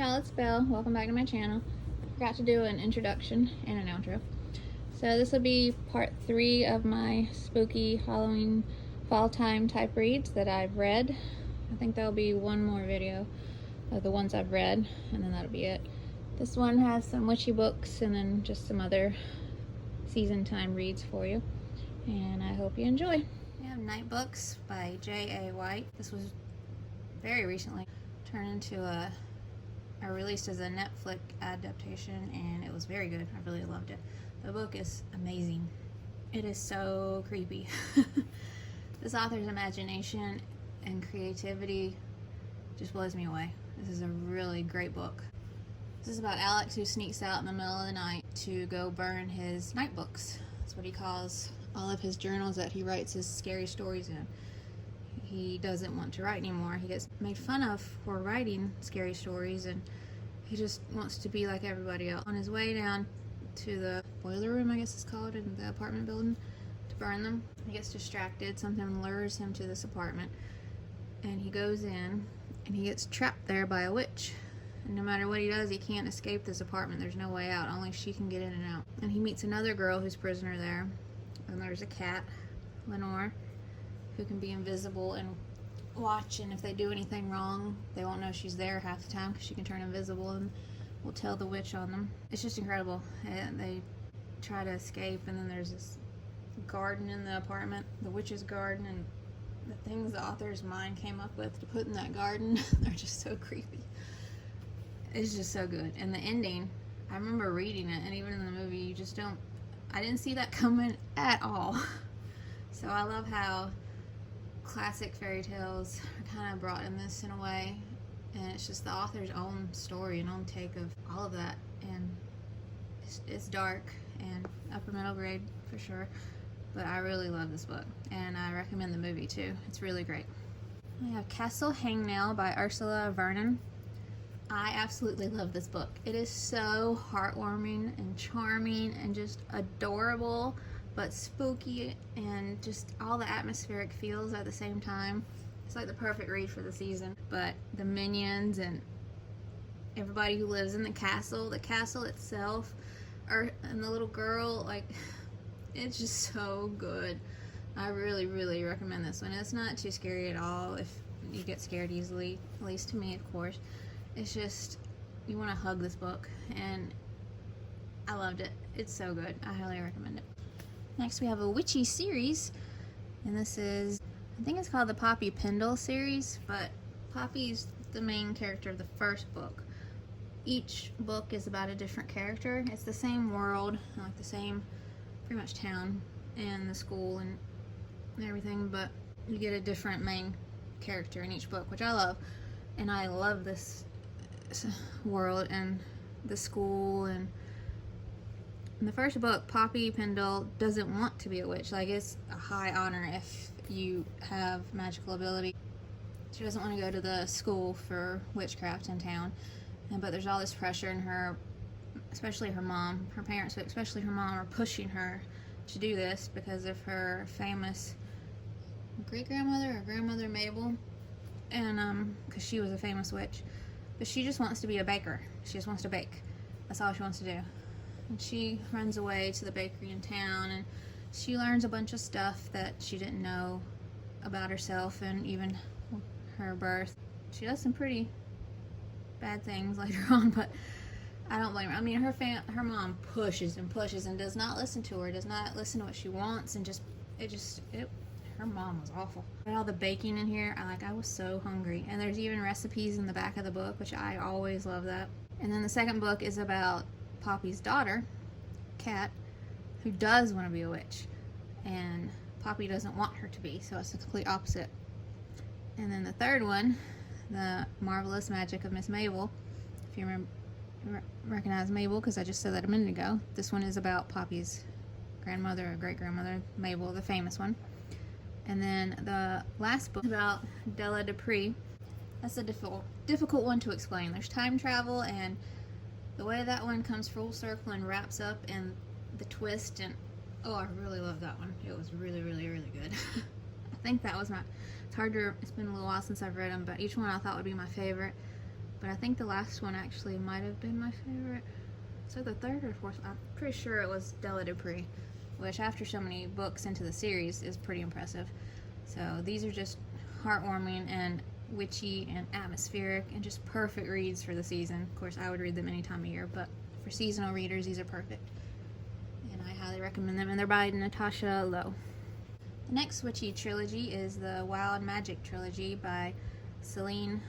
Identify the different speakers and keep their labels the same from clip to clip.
Speaker 1: y'all, it's Belle. Welcome back to my channel. Forgot to do an introduction and an outro. So this will be part 3 of my spooky Halloween fall time type reads that I've read. I think there'll be one more video of the ones I've read, and then that'll be it. This one has some witchy books and then just some other season time reads for you. And I hope you enjoy. We have Nightbooks by J.A. White. This was very recently turned into or released as a Netflix adaptation, and it was very good. I really loved it. The book is amazing. It is so creepy. This author's imagination and creativity just blows me away. This is a really great book. This is about Alex, who sneaks out in the middle of the night to go burn his night books. That's what he calls all of his journals that he writes his scary stories in. He doesn't want to write anymore. He gets made fun of for writing scary stories, and he just wants to be like everybody else. On his way down to the boiler room, I guess it's called, in the apartment building, to burn them, he gets distracted. Something lures him to this apartment, and he goes in, and he gets trapped there by a witch. And no matter what he does, he can't escape this apartment. There's no way out. Only she can get in and out. And he meets another girl who's prisoner there, and there's a cat, Lenore, who can be invisible and watch, and if they do anything wrong, they won't know she's there half the time because she can turn invisible and will tell the witch on them. It's just incredible. And they try to escape, and then there's this garden in the apartment, the witch's garden, and the things the author's mind came up with to put in that garden, they're just so creepy. It's just so good. And the ending, I remember reading it, and even in the movie, you just don't, I didn't see that coming at all. So I love how classic fairy tales are kind of brought in this in a way, and it's just the author's own story and own take of all of that, and it's dark and upper middle grade for sure, but I really love this book, and I recommend the movie too. It's really great. I have Castle Hangnail by Ursula Vernon. I absolutely love this book. It is so heartwarming and charming and just adorable, but spooky, and just all the atmospheric feels at the same time. It's like the perfect read for the season. But the minions and everybody who lives in the castle itself, and the little girl, like, it's just so good. I really, really recommend this one. It's not too scary at all if you get scared easily, at least to me, of course. It's just, you want to hug this book, and I loved it. It's so good. I highly recommend it. Next we have a witchy series, and this is, I think it's called the Poppy Pendle series, but Poppy's the main character of the first book. Each book is about a different character. It's the same world, like the same pretty much town and the school and everything, but you get a different main character in each book, which I love. And I love this world and the school. And in the first book, Poppy Pendle doesn't want to be a witch. Like, it's a high honor if you have magical ability. She doesn't want to go to the school for witchcraft in town, but there's all this pressure in her, especially her mom, her parents, but especially her mom, are pushing her to do this because of her famous great-grandmother or grandmother Mabel, and because she was a famous witch. But she just wants to be a baker. She just wants to bake. That's all she wants to do. And she runs away to the bakery in town, and she learns a bunch of stuff that she didn't know about herself and even her birth. She does some pretty bad things later on, but I don't blame her. I mean, her mom pushes and pushes and does not listen to her, does not listen to what she wants, and her mom was awful. All the baking in here, I was so hungry. And there's even recipes in the back of the book, which I always love that. And then the second book is about Poppy's daughter, Kat, who does want to be a witch, and Poppy doesn't want her to be, so it's the complete opposite. And then the third one, The Marvelous Magic of Miss Mabel, if you recognize Mabel, because I just said that a minute ago. This one is about Poppy's grandmother or great-grandmother, Mabel, the famous one. And then the last book is about Della Dupree. That's a difficult one to explain. There's time travel, and the way that one comes full circle and wraps up, and the twist, and oh, I really love that one. It was really, really, really good. I think that was it's been a little while since I've read them, but each one I thought would be my favorite. but I think the last one actually might have been my favorite. So the third or fourth, I'm pretty sure it was Della Dupree, which after so many books into the series is pretty impressive. So these are just heartwarming and witchy and atmospheric and just perfect reads for the season. Of course, I would read them any time of year, but for seasonal readers, these are perfect. And I highly recommend them, and they're by Natasha Lowe. The next witchy trilogy is the Wild Magic Trilogy by Celine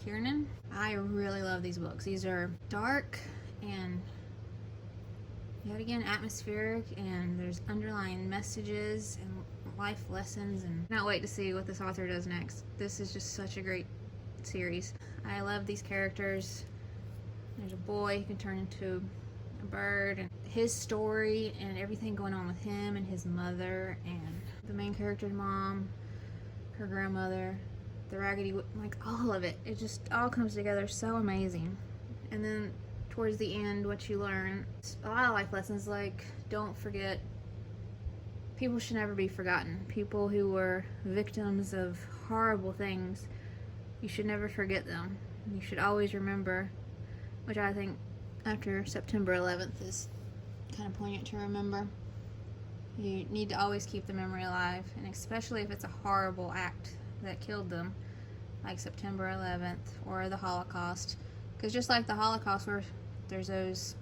Speaker 1: Kiernan. I really love these books. These are dark and yet again atmospheric, and there's underlying messages and life lessons, and I cannot wait to see what this author does next. This is just such a great series. I love these characters. There's a boy who can turn into a bird, and his story and everything going on with him and his mother and the main character's mom, her grandmother, the Raggedy, like all of it. It just all comes together so amazing. And then towards the end, what you learn, a lot of life lessons, like don't forget, people should never be forgotten. People who were victims of horrible things, you should never forget them. You should always remember, which I think after September 11th is kind of poignant to remember. You need to always keep the memory alive, and especially if it's a horrible act that killed them, like September 11th or the Holocaust. Because just like the Holocaust, where there's those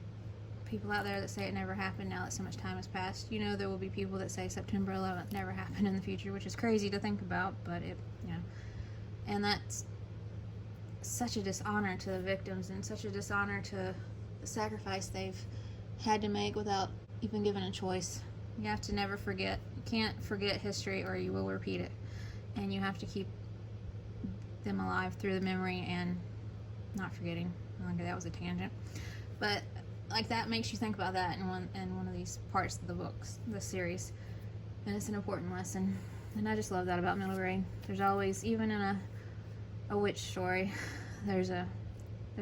Speaker 1: people out there that say it never happened now that so much time has passed, you know there will be people that say September 11th never happened in the future, which is crazy to think about, but it, you know, and that's such a dishonor to the victims and such a dishonor to the sacrifice they've had to make without even given a choice. You have to never forget. You can't forget history or you will repeat it, and you have to keep them alive through the memory and not forgetting. Okay, that was a tangent, but like that makes you think about that in one of these parts of the books, the series, and it's an important lesson. And I just love that about middle grade. There's always, even in a witch story, there's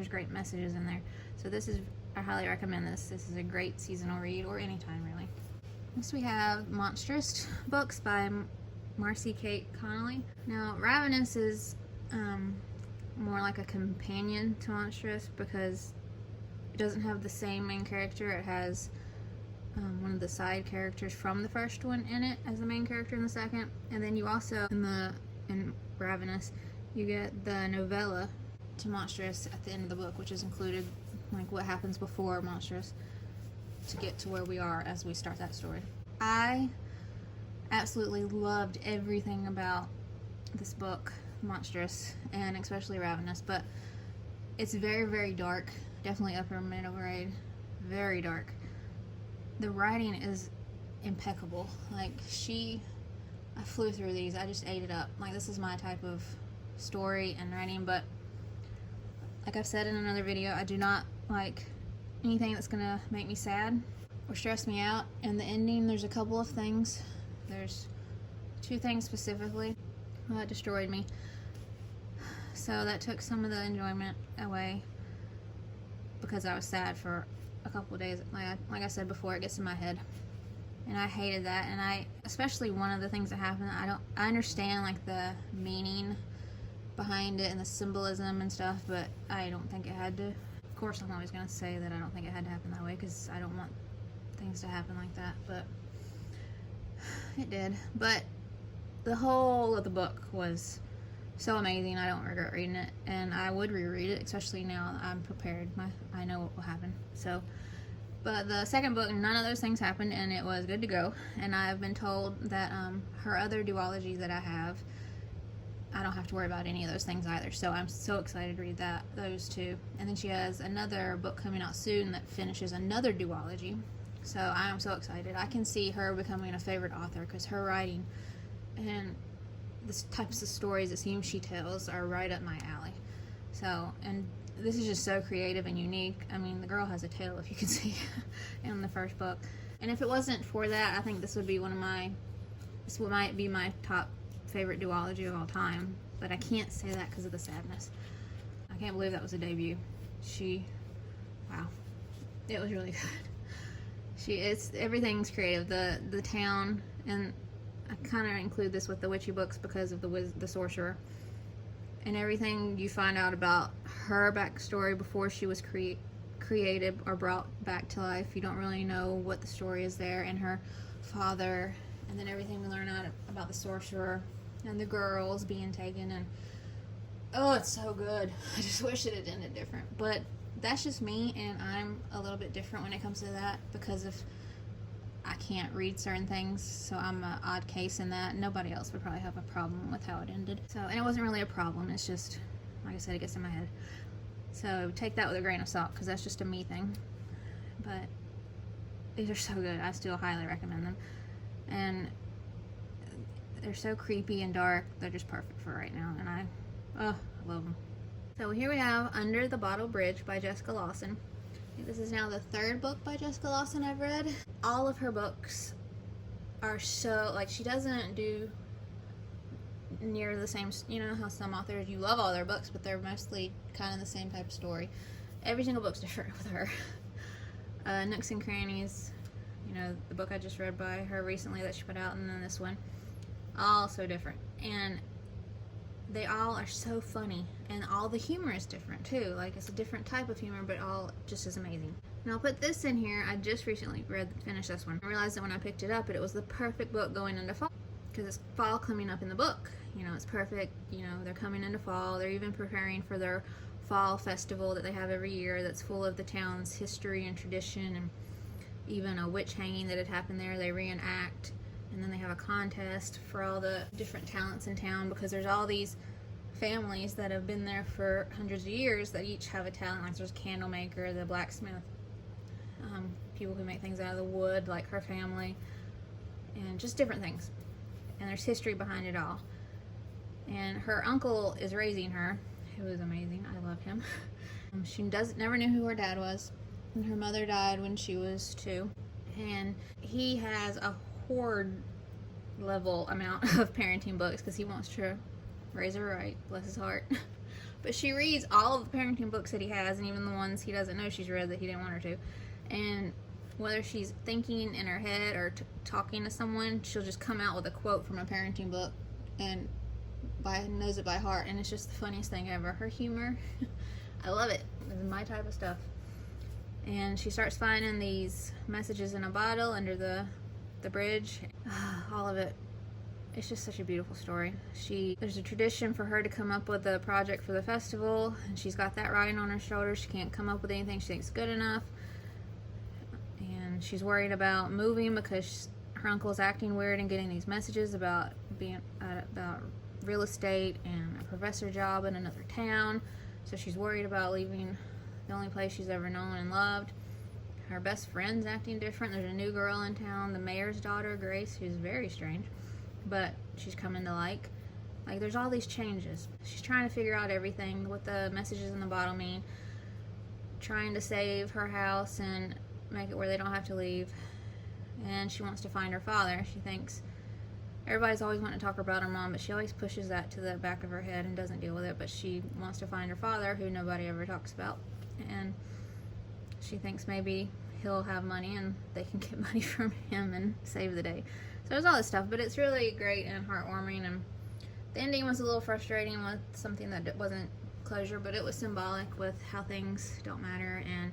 Speaker 1: great messages in there. So this is, I highly recommend this. This is a great seasonal read, or anytime really. Next we have Monstrous books by MarcyKate Connolly. Now Ravenous is more like a companion to Monstrous because it doesn't have the same main character. It has one of the side characters from the first one in it as the main character in the second, and then you also in Ravenous you get the novella to Monstrous at the end of the book, which is included, like what happens before Monstrous to get to where we are as we start that story. I absolutely loved everything about this book, Monstrous, and especially Ravenous, but it's very, very dark. Definitely upper middle grade. Very dark. The writing is impeccable. Like, I flew through these. I just ate it up. Like, this is my type of story and writing, but like I've said in another video, I do not like anything that's gonna make me sad or stress me out. And the ending, there's a couple of things. There's two things specifically that destroyed me. So that took some of the enjoyment away because I was sad for a couple of days. Like I said before, it gets in my head, and I hated that. And especially one of the things that happened, I understand like the meaning behind it and the symbolism and stuff, but I don't think it had to. Of course, I'm always gonna say that I don't think it had to happen that way because I don't want things to happen like that, but it did. But the whole of the book was so amazing. I don't regret reading it, and I would reread it, especially now that I'm prepared. I know what will happen. So, but the second book, none of those things happened, and it was good to go. And I've been told that her other duology that I have, I don't have to worry about any of those things either. So I'm so excited to read those two. And then she has another book coming out soon that finishes another duology. So I am so excited. I can see her becoming a favorite author because her writing and the types of stories it seems she tells are right up my alley. So, and this is just so creative and unique. I mean, the girl has a tail, if you can see, in the first book. And if it wasn't for that, I think this would be this might be my top favorite duology of all time. But I can't say that because of the sadness. I can't believe that was a debut. Wow, it was really good. Everything's creative. The town, and I kind of include this with the witchy books because of the sorcerer, and everything you find out about her backstory before she was created or brought back to life. You don't really know what the story is there, and her father, and then everything we learn out about the sorcerer and the girls being taken, and oh, it's so good. I just wish it had ended different, but that's just me, and I'm a little bit different when it comes to that because of I can't read certain things, so I'm an odd case in that. Nobody else would probably have a problem with how it ended. So, and it wasn't really a problem, it's just, like I said, it gets in my head. So take that with a grain of salt, because that's just a me thing. But these are so good. I still highly recommend them. And they're so creepy and dark. They're just perfect for right now, and I love them. So here we have Under the Bottle Bridge by Jessica Lawson. This is now the third book by Jessica Lawson I've read. All of her books are so, like, she doesn't do near the same, you know how some authors, you love all their books, but they're mostly kind of the same type of story. Every single book's different with her. Nooks and Crannies, you know, the book I just read by her recently that she put out, and then this one, all so different. And they all are so funny, and all the humor is different too. Like, it's a different type of humor, but all just as amazing. And I'll put this in here. I just recently finished this one. I realized that when I picked it up, it was the perfect book going into fall, because it's fall coming up in the book. You know, it's perfect. You know, they're coming into fall. They're even preparing for their fall festival that they have every year that's full of the town's history and tradition, and even a witch hanging that had happened there they reenact. And then they have a contest for all the different talents in town, because there's all these families that have been there for hundreds of years that each have a talent. Like, there's a candle maker, the blacksmith, people who make things out of the wood, like her family, and just different things. And there's history behind it all. And her uncle is raising her, who is amazing. I love him. She never knew who her dad was, and her mother died when she was 2. And he has a hoard level amount of parenting books because he wants to raise her right, bless his heart. But she reads all of the parenting books that he has, and even the ones he doesn't know she's read that he didn't want her to. And whether she's thinking in her head or talking to someone, she'll just come out with a quote from a parenting book and knows it by heart. And it's just the funniest thing ever. Her humor, I love it. It's my type of stuff. And she starts finding these messages in a bottle under the bridge. All of it. It's just such a beautiful story. There's a tradition for her to come up with a project for the festival, and she's got that riding on her shoulders. She can't come up with anything she thinks good enough, and she's worried about moving because her uncle's acting weird and getting these messages about about real estate and a professor job in another town. So she's worried about leaving the only place she's ever known and loved. Her best friend's acting different. There's a new girl in town, the mayor's daughter, Grace, who's very strange, but she's coming to like. There's all these changes. She's trying to figure out everything, what the messages in the bottle mean, trying to save her house and make it where they don't have to leave. And she wants to find her father. She thinks everybody's always wanting to talk about her mom, but she always pushes that to the back of her head and doesn't deal with it. But she wants to find her father, who nobody ever talks about. And she thinks maybe he'll have money and they can get money from him and save the day. So there's all this stuff, but it's really great and heartwarming. And the ending was a little frustrating with something that wasn't closure, but it was symbolic with how things don't matter and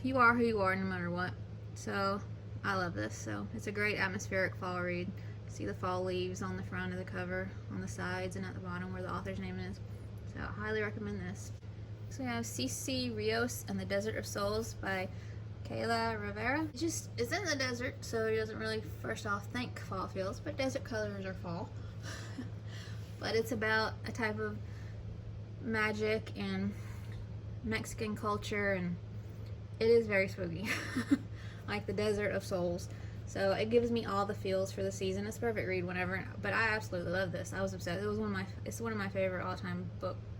Speaker 1: you are who you are no matter what. So I love this. So it's a great atmospheric fall read. See the fall leaves on the front of the cover, on the sides, and at the bottom where the author's name is. So I highly recommend this. So we have CeCe, Rios, and the Desert of Souls by Kaela, Rivera. It's in the desert, so it doesn't really first off think fall feels, but desert colors are fall. But it's about a type of magic and Mexican culture, and it is very spooky. Like the Desert of Souls. So it gives me all the feels for the season. It's a perfect read whenever, but I absolutely love this. I was obsessed. It's one of my favorite all-time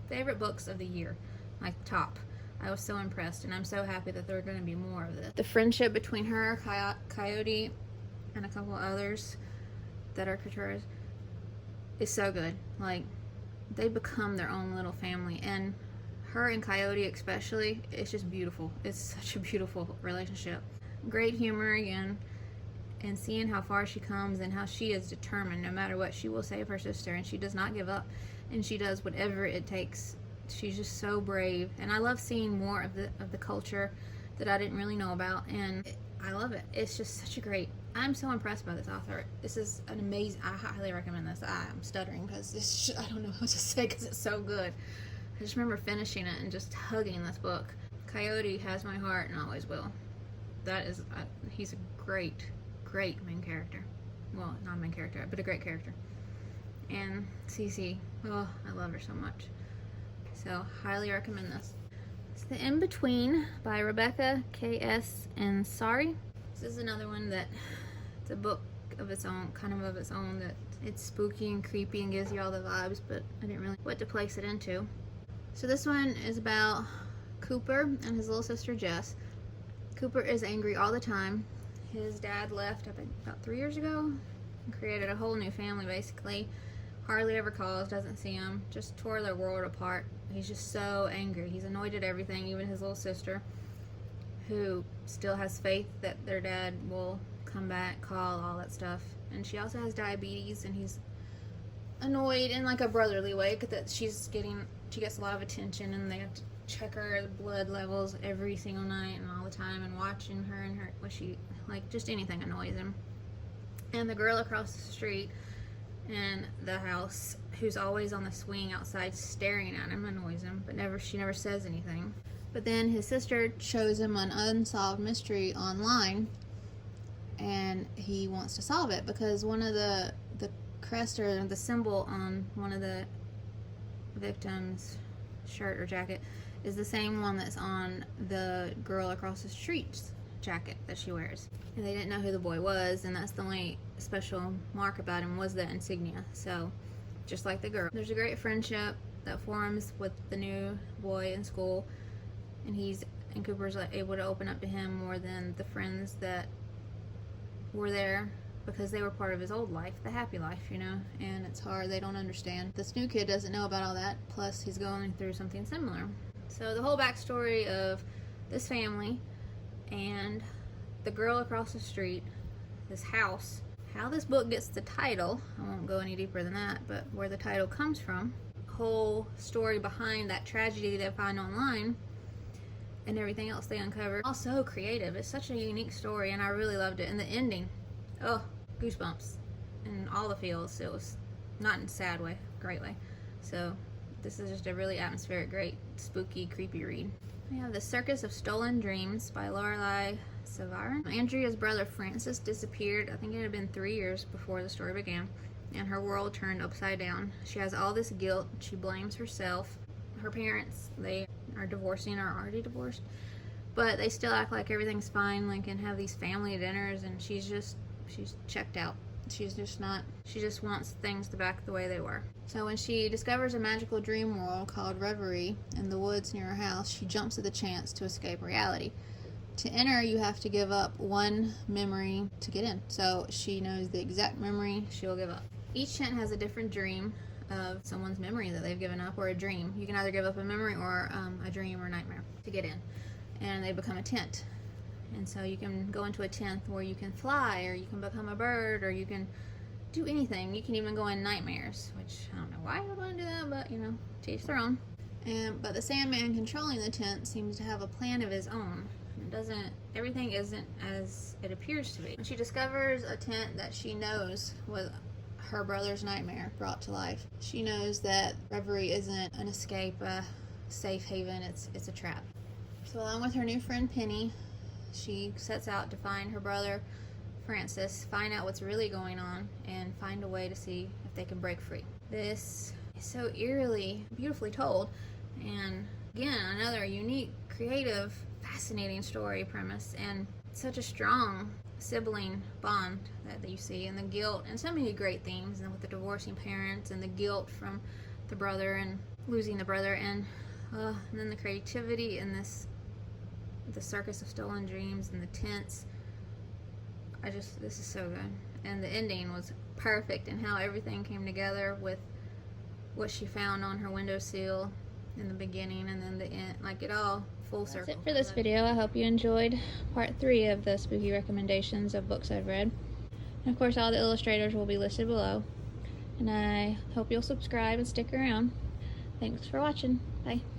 Speaker 1: favorite books of the year. Like top. I was so impressed, and I'm so happy that there are going to be more of this. The friendship between her, Coyote, and a couple others that are creatures is so good. Like, they become their own little family, and her and Coyote especially, it's just beautiful. It's such a beautiful relationship. Great humor again, and seeing how far she comes and how she is determined no matter what. She will save her sister, and she does not give up, and she does whatever it takes she's just so brave, and I love seeing more of the culture that I didn't really know about, and I love it. It's just such a great, I'm so impressed by this author. This is an amazing, I highly recommend this. I'm stuttering because I don't know what to say because it's so good. I just remember finishing it and just hugging this book. Coyote has my heart and always will. That is, he's a great main character. Well, not a main character, but a great character. And CeCe, oh, I love her so much. So, highly recommend this. It's The In-Between by Rebecca K.S. Ansari. This is another one that, it's a book of its own, kind of its own, that it's spooky and creepy and gives you all the vibes, but I didn't really know what to place it into. So this one is about Cooper and his little sister Jess. Cooper is angry all the time. His dad left, I think, about 3 years ago and created a whole new family, basically. Hardly ever calls, doesn't see him, just tore their world apart. He's just so angry. He's annoyed at everything, even his little sister, who still has faith that their dad will come back, call, all that stuff. And she also has diabetes, and he's annoyed in like a brotherly way that she gets a lot of attention, and they have to check her blood levels every single night and all the time, and watching her and her, just anything annoys him. And the girl across the street in the house, who's always on the swing outside staring at him, annoys him, but she never says anything. But then his sister shows him an unsolved mystery online, and he wants to solve it because one of the crest or the symbol on one of the victims' shirt or jacket is the same one that's on the girl across the street's jacket that she wears. And they didn't know who the boy was, and that's the only special mark about him was the insignia. So, just like the girl. There's a great friendship that forms with the new boy in school, and Cooper's able to open up to him more than the friends that were there because they were part of his old life, the happy life, you know, and it's hard, they don't understand. This new kid doesn't know about all that, plus he's going through something similar. So the whole backstory of this family and the girl across the street, this house, how this book gets the title, I won't go any deeper than that, but where the title comes from, whole story behind that tragedy they find online, and everything else they uncover. Also creative. It's such a unique story, and I really loved it. And the ending, oh, goosebumps in all the feels. It was not in a sad way, great way. So this is just a really atmospheric, great, spooky, creepy read. We have The Circus of Stolen Dreams by Lorelei Savarin. Andrea's brother Francis disappeared. I think it had been 3 years before the story began, and her world turned upside down. She has all this guilt. She blames herself. Her parents, they are divorcing or already divorced, but they still act like everything's fine, like, and have these family dinners, and she's checked out. She just wants things back the way they were. So when she discovers a magical dream world called Reverie in the woods near her house, she jumps at the chance to escape reality. To enter, you have to give up one memory to get in. So she knows the exact memory she'll give up. Each tent has a different dream of someone's memory that they've given up, or a dream. You can either give up a memory or a dream or nightmare to get in, and they become a tent. And so you can go into a tent where you can fly, or you can become a bird, or you can do anything. You can even go in nightmares, which I don't know why I would want to do that, but you know, to each their own. But the Sandman controlling the tent seems to have a plan of his own. Everything isn't as it appears to be. When she discovers a tent that she knows was her brother's nightmare brought to life, she knows that Reverie isn't an escape, a safe haven, it's a trap. So along with her new friend Penny, she sets out to find her brother Francis, find out what's really going on, and find a way to see if they can break free. This is so eerily, beautifully told, and again, another unique, creative, fascinating story premise, and such a strong sibling bond that you see, and the guilt, and so many great themes, and with the divorcing parents, and the guilt from the brother, and losing the brother, and then the creativity in the Circus of Stolen Dreams, and the tents. This is so good. And the ending was perfect, and how everything came together with what she found on her windowsill in the beginning, and then the end, like it all full circle. That's it for this video. I hope you enjoyed part 3 of the spooky recommendations of books I've read. And of course, all the illustrators will be listed below. And I hope you'll subscribe and stick around. Thanks for watching. Bye.